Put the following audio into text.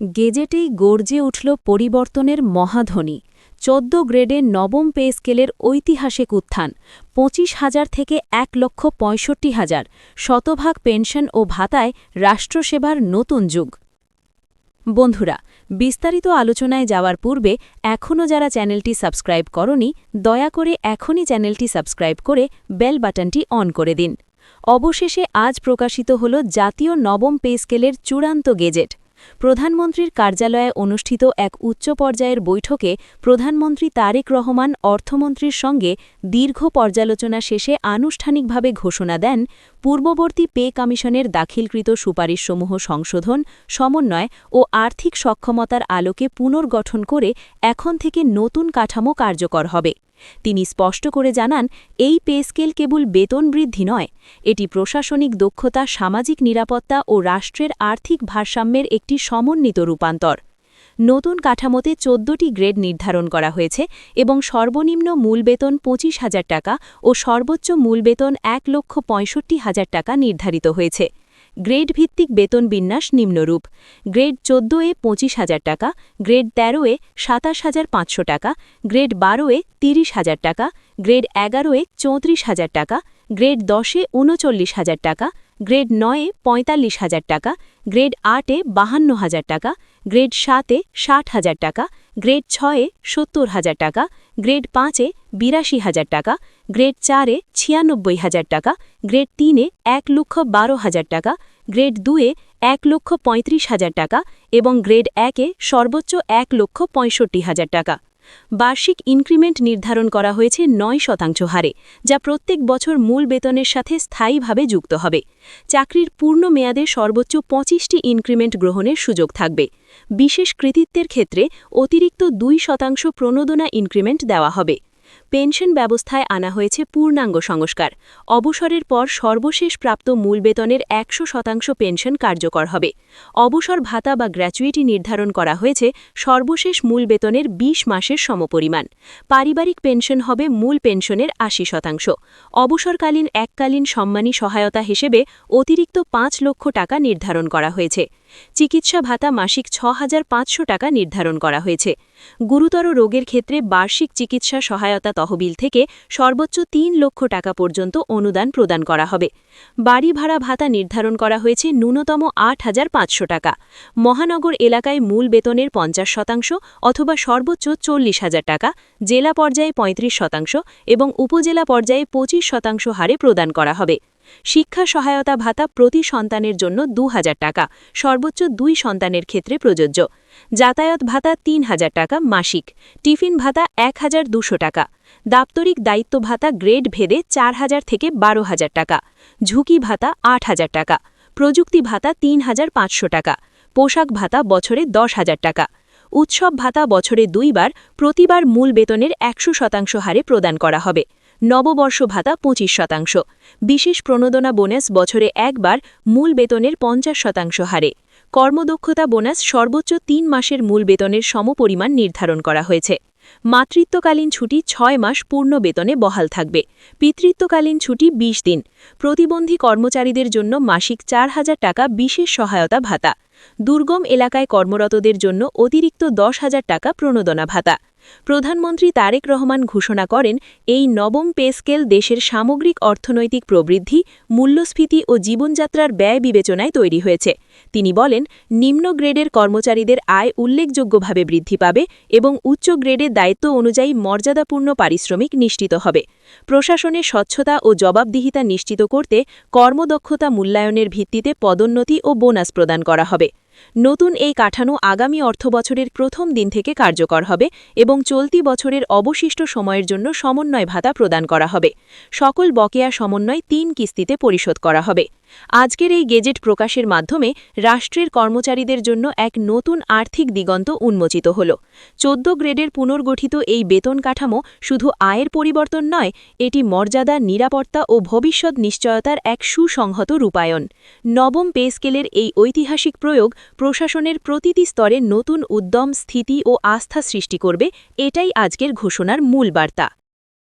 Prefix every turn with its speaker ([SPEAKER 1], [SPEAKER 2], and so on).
[SPEAKER 1] গেজেটেই গর্জে উঠল পরিবর্তনের মহাধ্বনি। ১৪ গ্রেডের নবম পে স্কেলের ঐতিহাসিক উত্থান, ২৫,০০০ থেকে ১,৬৫,০০০, শতভাগ পেনশন ও ভাতায় রাষ্ট্রসেবার নতুন যুগ। বন্ধুরা, বিস্তারিত আলোচনায় যাওয়ার পূর্বে এখনও যারা চ্যানেলটি সাবস্ক্রাইব করনি, দয়া করে এখনই চ্যানেলটি সাবস্ক্রাইব করে বেল বাটনটি অন করে দিন। অবশেষে আজ প্রকাশিত হল জাতীয় নবম পে স্কেলের চূড়ান্ত গেজেট। প্রধানমন্ত্রীর কার্যালয়ে অনুষ্ঠিত এক উচ্চ পর্যায়ের বৈঠকে প্রধানমন্ত্রী তারেক রহমান অর্থমন্ত্রীর সঙ্গে দীর্ঘ পর্যালোচনা শেষে আনুষ্ঠানিকভাবে ঘোষণা দেন, পূর্ববর্তী পে কমিশনের দাখিলকৃত সুপারিশসমূহ সংশোধন, সমন্বয় ও আর্থিক সক্ষমতার আলোকে পুনর্গঠন করে এখন থেকে নতুন কাঠামো কার্যকর হবে। তিনি স্পষ্ট করে জানান, এই পে স্কেল কেবল বেতন বৃদ্ধি নয়, এটি প্রশাসনিক দক্ষতা, সামাজিক নিরাপত্তা ও রাষ্ট্রের আর্থিক ভারসাম্যের একটি সমন্বিত রূপান্তর। নতুন কাঠামোতে ১৪টি গ্রেড নির্ধারণ করা হয়েছে এবং সর্বনিম্ন মূল বেতন ২৫,০০০ টাকা ও সর্বোচ্চ মূল বেতন ১,৬৫,০০০ টাকা নির্ধারিত হয়েছে। গ্রেড ভিত্তিক বেতন বিন্যাস নিম্নরূপ: গ্রেড ১৪-এ ২৫,০০০ টাকা, গ্রেড ১৩-এ ২৭,৫০০ টাকা, গ্রেড ১২-এ ৩০,০০০ টাকা, গ্রেড ১১-এ ৩৪,০০০ টাকা, গ্রেড ১০-এ ৩৯,০০০ টাকা, গ্রেড ৯-এ ৪৫,০০০ টাকা, গ্রেড ৮-এ ৫২,০০০ টাকা, গ্রেড ৭-এ ৬০,০০০ টাকা, গ্রেড ৬-এ ৭০,০০০ টাকা, গ্রেড ৫-এ ৮২,০০০ টাকা, গ্রেড ৪-এ ৯৬,০০০ টাকা, গ্রেড ৩-এ ১,১২,০০০ টাকা, গ্রেড ২-এ ১,৩৫,০০০ টাকা এবং গ্রেড ১-এ সর্বোচ্চ ১,৬৫,০০০ টাকা। বার্ষিক ইনক্রিমেন্ট নির্ধারণ করা হয়েছে ৯% হারে, যা প্রত্যেক বছর মূল বেতনের সাথে স্থায়ীভাবে যুক্ত হবে। চাকরির পূর্ণ মেয়াদে সর্বোচ্চ ২৫টি ইনক্রিমেন্ট গ্রহণের সুযোগ থাকবে। বিশেষ কৃতিত্বের ক্ষেত্রে অতিরিক্ত ২% প্রণোদনা ইনক্রিমেন্ট দেওয়া হবে। পেনশন ব্যবস্থায় আনা হয়েছে পূর্ণাঙ্গ সংস্কার। অবসরের পর সর্বশেষ প্রাপ্ত মূল বেতনের ১০০% পেনশন কার্যকর হবে। অবসর ভাতা বা গ্র্যাচুইটি নির্ধারণ করা হয়েছে সর্বশেষ মূল বেতনের ২০ মাসের সমপরিমাণ। পারিবারিক পেনশন হবে মূল পেনশনের ৮০%। অবসরকালীন এককালীন সম্মানী সহায়তা হিসেবে অতিরিক্ত ৫ লক্ষ টাকা নির্ধারণ করা হয়েছে। চিকিৎসা ভাতা মাসিক ৬,৫০০ টাকা নির্ধারণ করা হয়েছে। গুরুতর রোগের ক্ষেত্রে বার্ষিক চিকিৎসা সহায়তা তহবিল থেকে সর্বোচ্চ ৩ লক্ষ টাকা পর্যন্ত অনুদান প্রদান করা হবে। বাড়ি ভাড়া ভাতা নির্ধারণ করা হয়েছে ন্যূনতম ৮,৫০০ টাকা। মহানগর এলাকায় মূল বেতনের ৫০% অথবা সর্বোচ্চ ৪০,০০০ টাকা, জেলা পর্যায়ে ৩৫% এবং উপজেলা পর্যায়ে ২৫% হারে প্রদান করা হবে। শিক্ষা সহায়তা ভাতা প্রতি সন্তানের জন্য ২,০০০ টাকা, সর্বোচ্চ ২ সন্তানের ক্ষেত্রে প্রযোজ্য। যাতায়াত ভাতা ৩,০০০ টাকা মাসিক। টিফিন ভাতা ১,২০০ টাকা। দাপ্তরিক দায়িত্ব ভাতা গ্রেড ভেদে ৪,০০০ থেকে ১২,০০০ টাকা। ঝুঁকি ভাতা ৮,০০০ টাকা। প্রযুক্তি ভাতা ৩,৫০০ টাকা। পোশাক ভাতা বছরে ১০,০০০ টাকা। উৎসব ভাতা বছরে ২ বার, প্রতিবার মূল বেতনের ১০০% হারে প্রদান করা হবে। নববর্ষ ভাতা ২৫%। বিশেষ প্রণোদনা বোনাস বছরে ১ বার, মূল বেতনের ৫০% হারে। কর্মদক্ষতা বোনাস সর্বোচ্চ ৩ মাসের মূল বেতনের সমপরিমাণ নির্ধারণ করা হয়েছে। মাতৃত্বকালীন ছুটি ৬ মাস পূর্ণ বেতনে বহাল থাকবে। পিতৃত্বকালীন ছুটি ২০ দিন। প্রতিবন্ধী কর্মচারীদের জন্য মাসিক ৪,০০০ টাকা বিশেষ সহায়তা ভাতা। দুর্গম এলাকায় কর্মরতদের জন্য অতিরিক্ত ১০,০০০ টাকা প্রণোদনা ভাতা। প্রধানমন্ত্রী তারেক রহমান ঘোষণা করেন, এই নবম পে স্কেল দেশের সামগ্রিক অর্থনৈতিক প্রবৃদ্ধি, মূল্যস্ফীতি ও জীবনযাত্রার ব্যয় বিবেচনায় তৈরি হয়েছে। তিনি বলেন, নিম্ন গ্রেডের কর্মচারীদের আয় উল্লেখযোগ্যভাবে বৃদ্ধি পাবে এবং উচ্চ গ্রেডের দায়িত্ব অনুযায়ী মর্যাদাপূর্ণ পারিশ্রমিক নিশ্চিত হবে। প্রশাসনের স্বচ্ছতা ও জবাবদিহিতা নিশ্চিত করতে কর্মদক্ষতা মূল্যায়নের ভিত্তিতে পদোন্নতি ও বোনাস প্রদান করা হবে। নতুন এই কাঠামো আগামী অর্থবছরের প্রথম দিন থেকে কার্যকর হবে এবং চলতি বছরের অবশিষ্ট সময়ের জন্য সমন্বয় ভাতা প্রদান করা হবে। সকল বকেয়া সমন্বয় ৩ কিস্তিতে পরিশোধ করা হবে। আজকের এই গেজেট প্রকাশের মাধ্যমে রাষ্ট্রের কর্মচারীদের জন্য এক নতুন আর্থিক দিগন্ত উন্মোচিত হল। ১৪ গ্রেডের পুনর্গঠিত এই বেতন কাঠামো শুধু আয়ের পরিবর্তন নয়, এটি মর্যাদা, নিরাপত্তা ও ভবিষ্যৎ নিশ্চয়তার এক সুসংহত রূপায়ণ। নবম পে স্কেলের এই ঐতিহাসিক প্রয়োগ প্রশাসনের প্রতিটি স্তরে নতুন উদ্যম, স্থিতি ও আস্থা সৃষ্টি করবে, এটাই আজকের ঘোষণার মূল বার্তা।